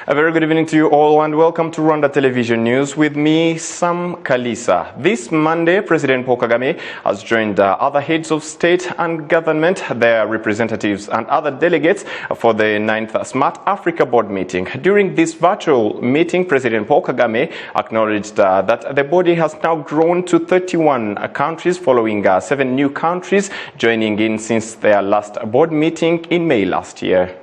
A very good evening to you all and welcome to Rwanda Television News with me, Sam Kalisa. This Monday, President Paul Kagame has joined other heads of state and government, their representatives and other delegates for the 9th Smart Africa Board meeting. During this virtual meeting, President Paul Kagame acknowledged that the body has now grown to 31 countries following 7 new countries joining in since their last board meeting in May last year.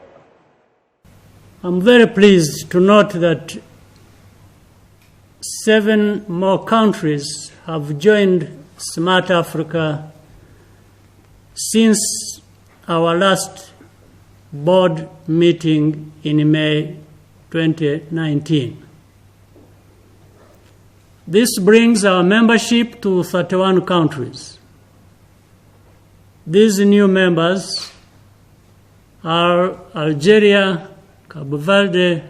I'm very pleased to note that 7 more countries have joined Smart Africa since our last board meeting in May 2019. This brings our membership to 31 countries. These new members are Algeria, Cabo Verde,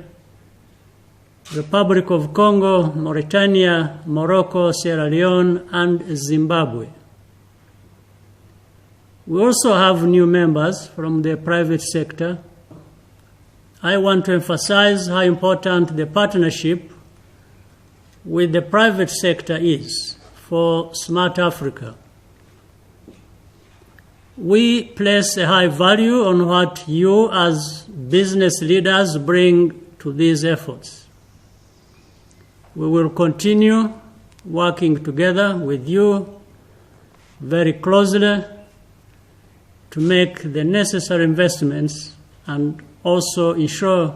Republic of Congo, Mauritania, Morocco, Sierra Leone, and Zimbabwe. We also have new members from the private sector. I want to emphasize how important the partnership with the private sector is for Smart Africa. We place a high value on what you as business leaders bring to these efforts. We will continue working together with you very closely to make the necessary investments and also ensure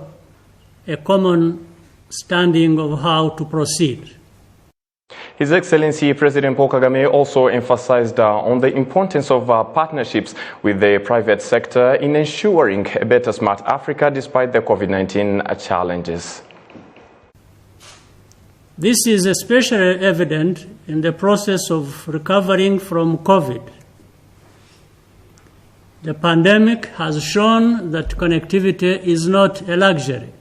a common standing of how to proceed. His Excellency President Paul Kagame also emphasized on the importance of partnerships with the private sector in ensuring a better Smart Africa despite the COVID-19 challenges. This is especially evident in the process of recovering from COVID. The pandemic has shown that connectivity is not a luxury.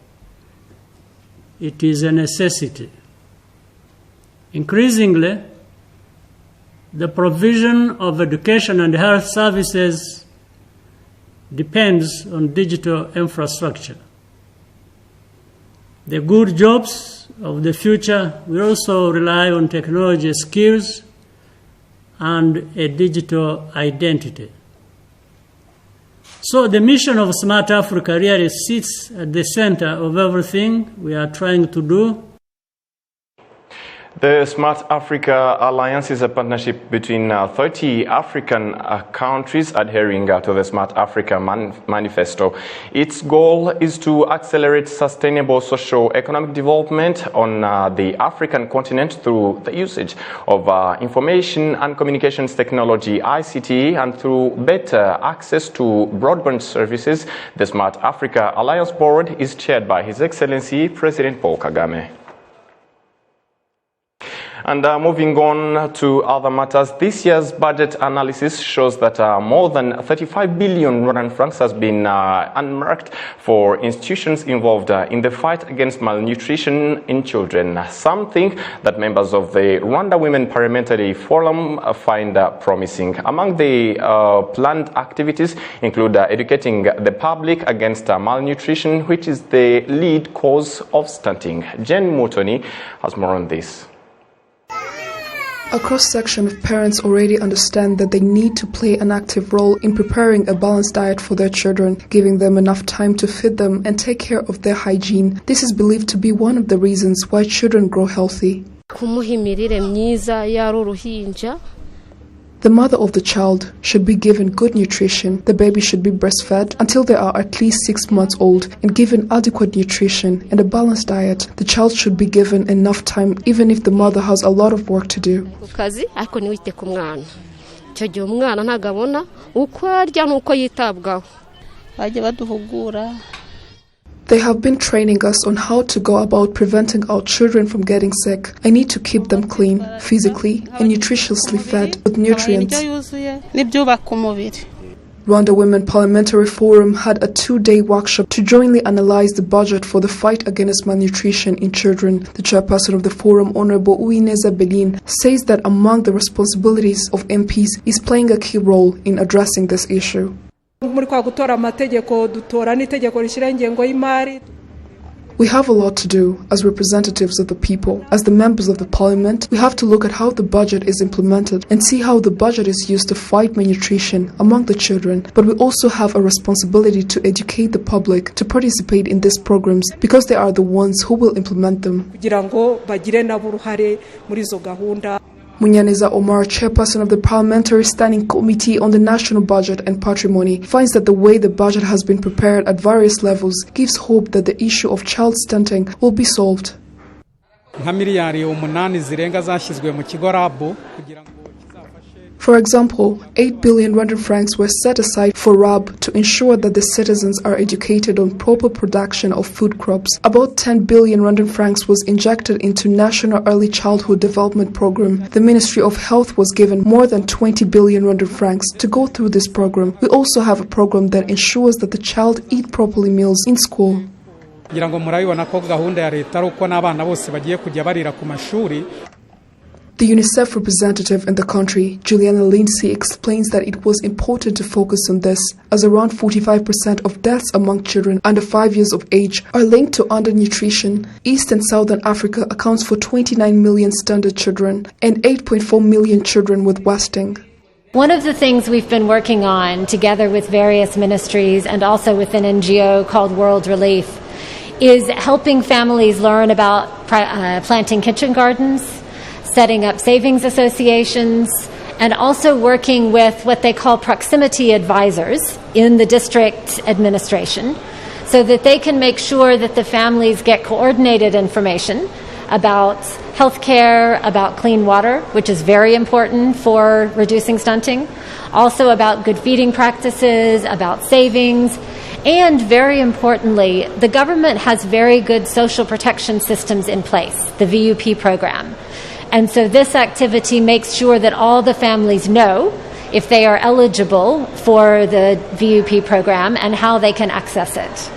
It is a necessity. Increasingly, the provision of education and health services depends on digital infrastructure. The good jobs of the future will also rely on technology skills and a digital identity. So the mission of Smart Africa really sits at the center of everything we are trying to do. The Smart Africa Alliance is a partnership between 30 African countries adhering to the Smart Africa Manifesto. Its goal is to accelerate sustainable socio-economic development on the African continent through the usage of information and communications technology, ICT, and through better access to broadband services. The Smart Africa Alliance Board is chaired by His Excellency President Paul Kagame. And moving on to other matters, this year's budget analysis shows that more than 35 billion Rwandan francs has been unmarked for institutions involved in the fight against malnutrition in children, something that members of the Rwanda Women Parliamentary Forum find promising. Among the planned activities include educating the public against malnutrition, which is the lead cause of stunting. Jen Mutoni has more on this. A cross-section of parents already understand that they need to play an active role in preparing a balanced diet for their children, giving them enough time to feed them and take care of their hygiene. This is believed to be one of the reasons why children grow healthy. The mother of the child should be given good nutrition. The baby should be breastfed until they are at least 6 months old and given adequate nutrition and a balanced diet. The child should be given enough time even if the mother has a lot of work to do. They have been training us on how to go about preventing our children from getting sick. I need to keep them clean, physically and nutritiously fed with nutrients. Rwanda Women Parliamentary Forum had a 2-day workshop to jointly analyze the budget for the fight against malnutrition in children. The chairperson of the forum, Honorable Uwineza Belin, says that among the responsibilities of MPs is playing a key role in addressing this issue. We have a lot to do as representatives of the people. As the members of the parliament, we have to look at how the budget is implemented and see how the budget is used to fight malnutrition among the children. But we also have a responsibility to educate the public to participate in these programs because they are the ones who will implement them. Munyaneza Omar, chairperson of the Parliamentary Standing Committee on the National Budget and Patrimony, finds that the way the budget has been prepared at various levels gives hope that the issue of child stunting will be solved. For example, 8 billion Rwandan francs were set aside for RAB to ensure that the citizens are educated on proper production of food crops. About 10 billion Rwandan francs was injected into National Early Childhood Development Program. The Ministry of Health was given more than 20 billion Rwandan francs to go through this program. We also have a program that ensures that the child eat properly meals in school. The UNICEF representative in the country, Juliana Lindsay, explains that it was important to focus on this, as around 45% of deaths among children under 5 years of age are linked to undernutrition. East and Southern Africa accounts for 29 million stunted children and 8.4 million children with wasting. One of the things we've been working on together with various ministries and also with an NGO called World Relief is helping families learn about planting kitchen gardens, setting up savings associations, and also working with what they call proximity advisors in the district administration so that they can make sure that the families get coordinated information about health care, about clean water, which is very important for reducing stunting, also about good feeding practices, about savings, and very importantly, the government has very good social protection systems in place, the VUP program. And so this activity makes sure that all the families know if they are eligible for the VUP program and how they can access it.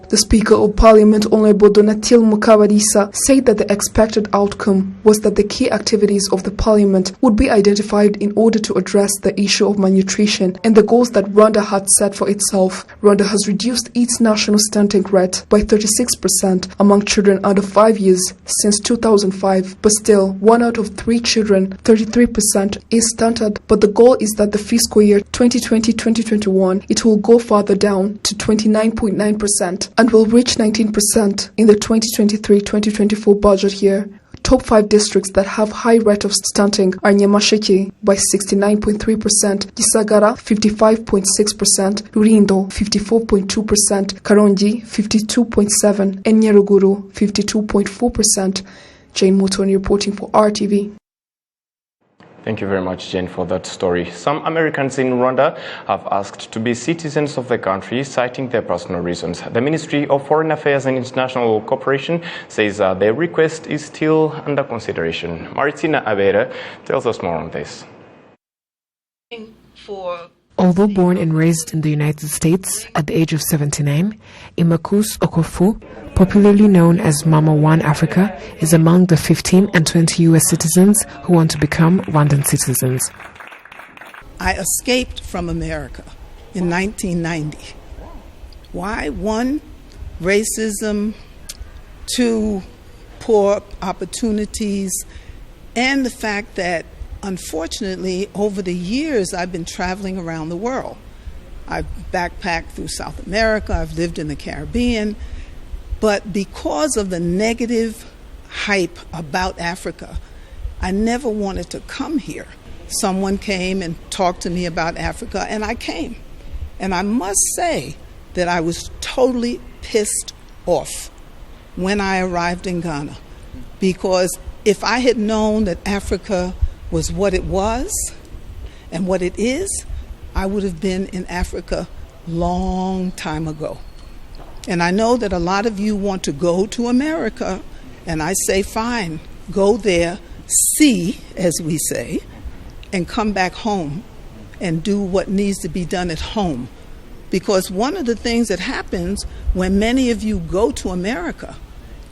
The Speaker of Parliament, Honorable Donatille Mukabalisa, said that the expected outcome was that the key activities of the Parliament would be identified in order to address the issue of malnutrition and the goals that Rwanda had set for itself. Rwanda has reduced its national stunting rate by 36% among children under 5 years since 2005, but still 1 out of 3 children, 33%, is stunted. But the goal is that the fiscal year 2020-2021, it will go further down to 29.9%. and will reach 19% in the 2023-2024 budget year. Top 5 districts that have high rate of stunting are Nyamasheke by 69.3%, Gisagara 55.6%, Rulindo 54.2%, Karongi 52.7%, and Nyaruguru 52.4%. Jane Mutoni reporting for RTV. Thank you very much, Jane, for that story. Some Americans in Rwanda have asked to be citizens of the country, citing their personal reasons. The Ministry of Foreign Affairs and International Cooperation says their request is still under consideration. Maritina Abera tells us more on this. Although born and raised in the United States at the age of 79, Imakus Okofu, popularly known as Mama One Africa, is among the 15 and 20 U.S. citizens who want to become Rwandan citizens. I escaped from America in 1990. Why? 1, racism. 2, poor opportunities. And the fact that, unfortunately, over the years, I've been traveling around the world. I've backpacked through South America. I've lived in the Caribbean. But because of the negative hype about Africa, I never wanted to come here. Someone came and talked to me about Africa, and I came. And I must say that I was totally pissed off when I arrived in Ghana, because if I had known that Africa was what it was and what it is, I would have been in Africa long time ago. And I know that a lot of you want to go to America, and I say, fine, go there, see, as we say, and come back home and do what needs to be done at home. Because one of the things that happens when many of you go to America,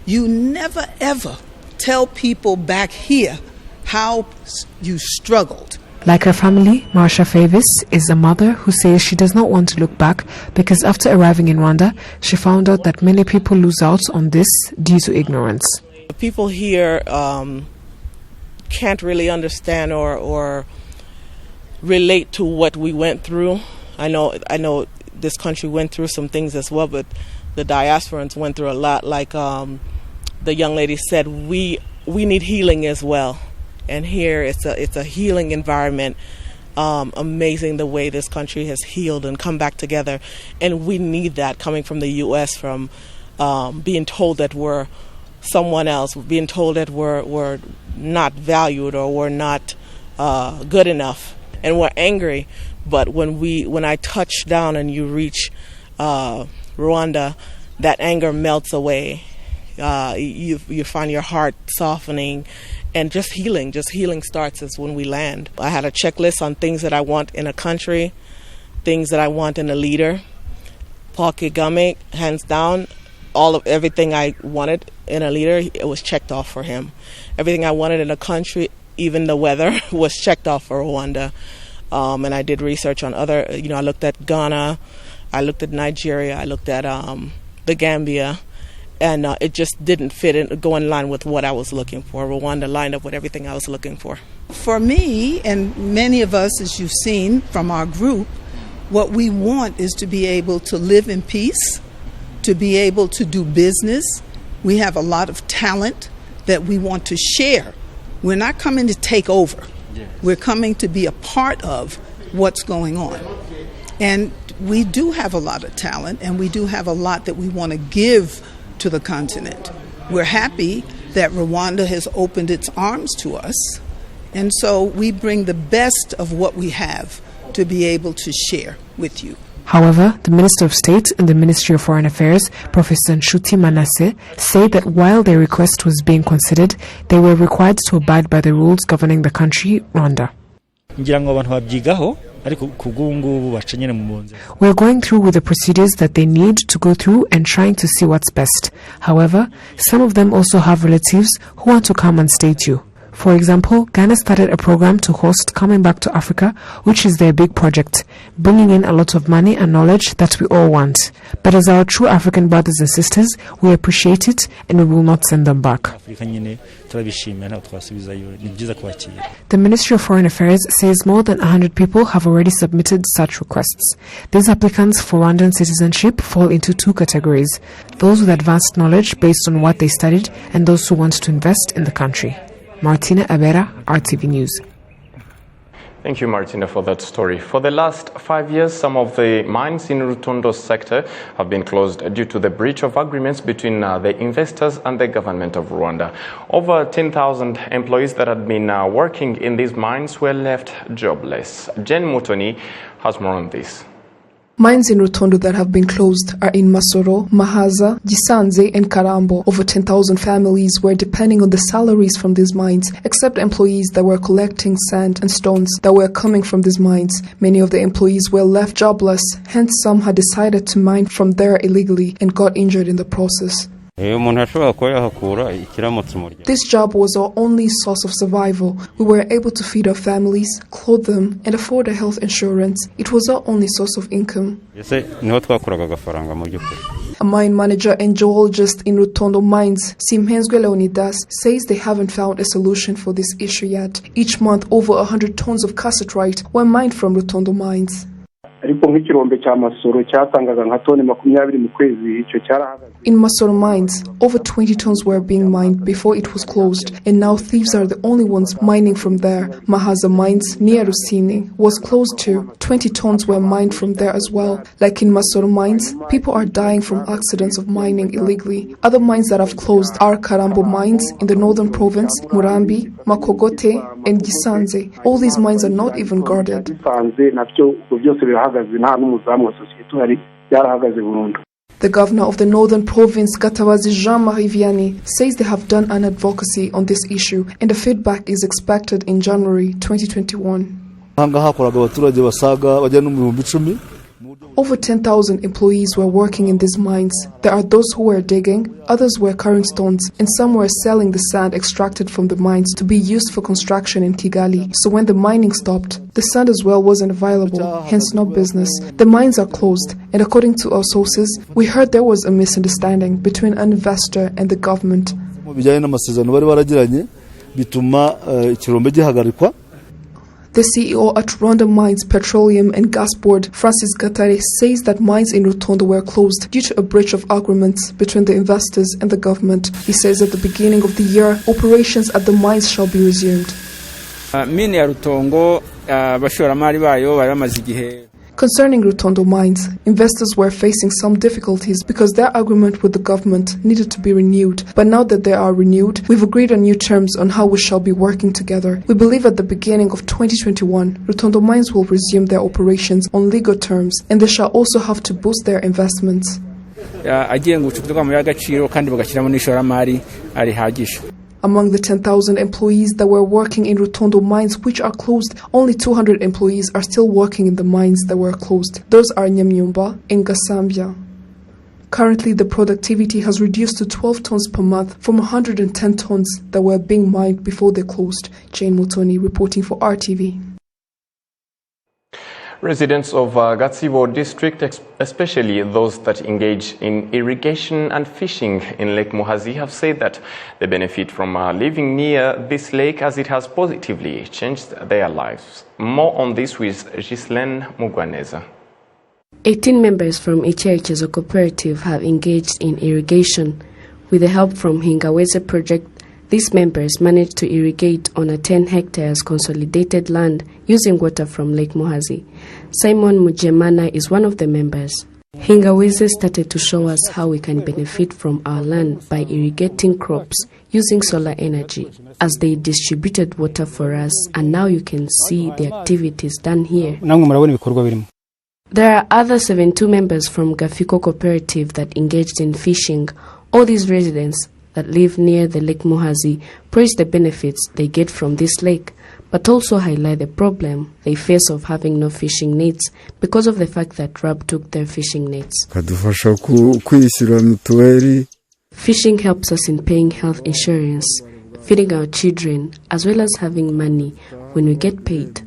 you never ever tell people back here how you struggled. Like her family, Marsha Favis is a mother who says she does not want to look back because after arriving in Rwanda, she found out that many people lose out on this due to ignorance. People here can't really understand or relate to what we went through. I know this country went through some things as well, but the diasporans went through a lot. Like the young lady said, we need healing as well. And here it's a healing environment. Amazing the way this country has healed and come back together. And we need that coming from the U.S., from being told that we're someone else, being told that we're not valued or we're not good enough. And we're angry. But when I touch down and you reach Rwanda, that anger melts away. You find your heart softening. And just healing starts is when we land. I had a checklist on things that I want in a country, things that I want in a leader. Paul Kagame, hands down, everything I wanted in a leader, it was checked off for him. Everything I wanted in a country, even the weather, was checked off for Rwanda. And I did research on other, I looked at Ghana, I looked at Nigeria, I looked at the Gambia. And it just didn't go in line with what I was looking for. Rwanda lined up with everything I was looking for. For me, and many of us, as you've seen from our group, what we want is to be able to live in peace, to be able to do business. We have a lot of talent that we want to share. We're not coming to take over. Yes. We're coming to be a part of what's going on. And we do have a lot of talent, and we do have a lot that we want to give to the continent. We're happy that Rwanda has opened its arms to us, and so we bring the best of what we have to be able to share with you. However, the Minister of State in the Ministry of Foreign Affairs, Professor Nshuti Manasseh, said that while their request was being considered, they were required to abide by the rules governing the country, Rwanda. We're going through with the procedures that they need to go through and trying to see what's best. However, some of them also have relatives who want to come and stay too. For example, Ghana started a program to host Coming Back to Africa, which is their big project, bringing in a lot of money and knowledge that we all want. But as our true African brothers and sisters, we appreciate it and we will not send them back. The Ministry of Foreign Affairs says more than 100 people have already submitted such requests. These applicants for Rwandan citizenship fall into two categories: those with advanced knowledge based on what they studied and those who want to invest in the country. Martina Abera, RTV News. Thank you, Martina, for that story. For the last 5 years, some of the mines in Rutondo's sector have been closed due to the breach of agreements between the investors and the government of Rwanda. Over 10,000 employees that had been working in these mines were left jobless. Jen Mutoni has more on this. Mines in Rutondo that have been closed are in Masoro, Mahaza, Gisanze and Karambo. Over 10,000 families were depending on the salaries from these mines, except employees that were collecting sand and stones that were coming from these mines. Many of the employees were left jobless, hence some had decided to mine from there illegally and got injured in the process. This job was our only source of survival. We were able to feed our families, clothe them, and afford a health insurance. It was our only source of income. A mine manager and geologist in Rutondo Mines, Simhenzwe Leonidas, says they haven't found a solution for this issue yet. Each month, over 100 tons of cassiterite were mined from Rutondo Mines. In Masoro Mines, over 20 tons were being mined before it was closed, and now thieves are the only ones mining from there. Mahaza Mines, near Rusini, was closed too. 20 tons were mined from there as well. Like in Masoro Mines, people are dying from accidents of mining illegally. Other mines that have closed are Karambo Mines in the northern province, Murambi, Makogote, and Gisanze. All these mines are not even guarded. The governor of the northern province, Gatabazi Jean-Marie Vianney, says they have done an advocacy on this issue and the feedback is expected in January 2021. Over 10,000 employees were working in these mines. There are those who were digging, others were carrying stones, and some were selling the sand extracted from the mines to be used for construction in Kigali. So when the mining stopped, the sand as well wasn't available, hence no business. The mines are closed, and according to our sources, we heard there was a misunderstanding between an investor and the government. The CEO at Rwanda Mines, Petroleum and Gas Board, Francis Gatare, says that mines in Rutondo were closed due to a breach of agreements between the investors and the government. He says at the beginning of the year, operations at the mines shall be resumed. Concerning Rutondo mines, investors were facing some difficulties because their agreement with the government needed to be renewed. But now that they are renewed, we've agreed on new terms on how we shall be working together. We believe at the beginning of 2021, Rutondo mines will resume their operations on legal terms, and they shall also have to boost their investments. Among the 10,000 employees that were working in Rutondo mines which are closed, only 200 employees are still working in the mines that were closed. Those are Nyamyumba and Gasambia. Currently, the productivity has reduced to 12 tons per month from 110 tons that were being mined before they closed. Jane Mutoni reporting for RTV. Residents of Gatsibo district, especially those that engage in irrigation and fishing in Lake Muhazi, have said that they benefit from living near this lake as it has positively changed their lives. More on this with Ghislaine Mugwaneza. 18 members from Icherechezo cooperative have engaged in irrigation. With the help from Hingaweze project, these members managed to irrigate on a 10 hectares consolidated land using water from Lake Muhazi. Simon Mujemana is one of the members. Hingaweze started to show us how we can benefit from our land by irrigating crops using solar energy, as they distributed water for us, and now you can see the activities done here. There are other 72 members from Gafiko cooperative that engaged in fishing. All these residents that live near the Lake Muhazi praise the benefits they get from this lake, but also highlight the problem they face of having no fishing nets because of the fact that RAB took their fishing nets. Fishing helps us in paying health insurance, feeding our children, as well as having money when we get paid.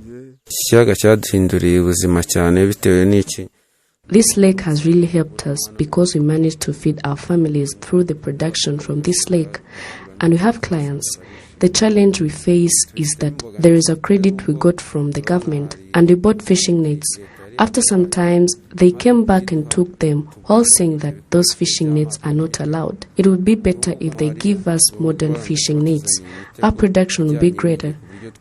This lake has really helped us because we managed to feed our families through the production from this lake, and we have clients. The challenge we face is that there is a credit we got from the government, and we bought fishing nets. After some time, they came back and took them, while saying that those fishing nets are not allowed. It would be better if they give us modern fishing nets. Our production will be greater,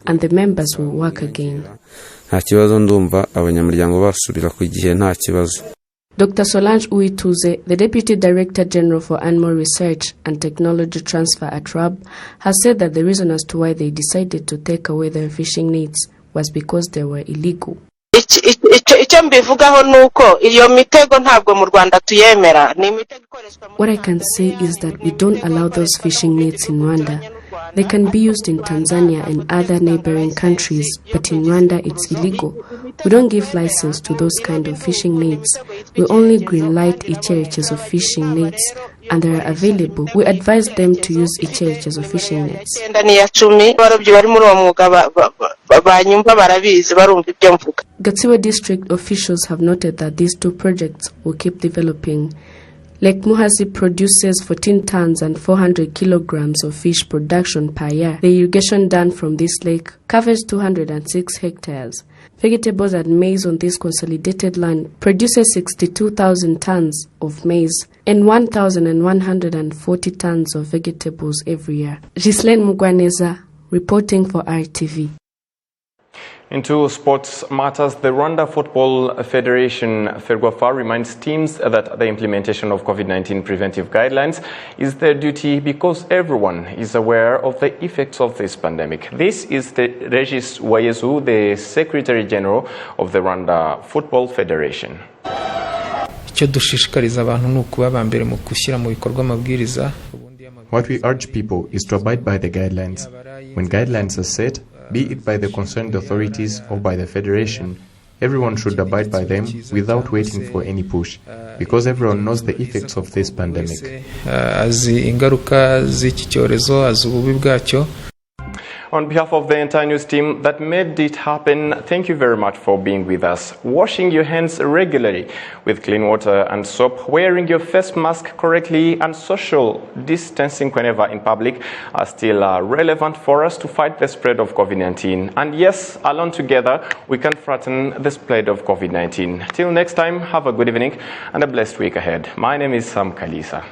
and the members will work again. Dr. Solange Uituze, the Deputy Director General for Animal Research and Technology Transfer at RAB, has said that the reason as to why they decided to take away their fishing nets was because they were illegal. What I can say is that we don't allow those fishing nets in Rwanda. They can be used in Tanzania and other neighboring countries, but in Rwanda it's illegal. We don't give license to those kind of fishing nets. We only greenlight Icherechezo fishing nets, and they are available. We advise them to use Icherechezo fishing nets. Gatsibo district officials have noted that these two projects will keep developing. Lake Muhazi produces 14 tons and 400 kilograms of fish production per year. The irrigation done from this lake covers 206 hectares. Vegetables and maize on this consolidated land produces 62,000 tons of maize and 1,140 tons of vegetables every year. Ghislaine Mugwaneza reporting for RTV. Into sports matters, the Rwanda Football Federation, FERWAFA, reminds teams that the implementation of COVID-19 preventive guidelines is their duty because everyone is aware of the effects of this pandemic. This is the Regis Wayezu, the Secretary General of the Rwanda Football Federation. What we urge people is to abide by the guidelines. When guidelines are set, be it by the concerned authorities or by the Federation, Everyone should abide by them without waiting for any push, because everyone knows the effects of this pandemic. On behalf of the entire news team that made it happen, thank you very much for being with us. Washing your hands regularly with clean water and soap, wearing your face mask correctly, and social distancing whenever in public are still relevant for us to fight the spread of COVID-19. And yes, alone together, we can flatten the spread of COVID-19. Till next time, have a good evening and a blessed week ahead. My name is Sam Kalisa.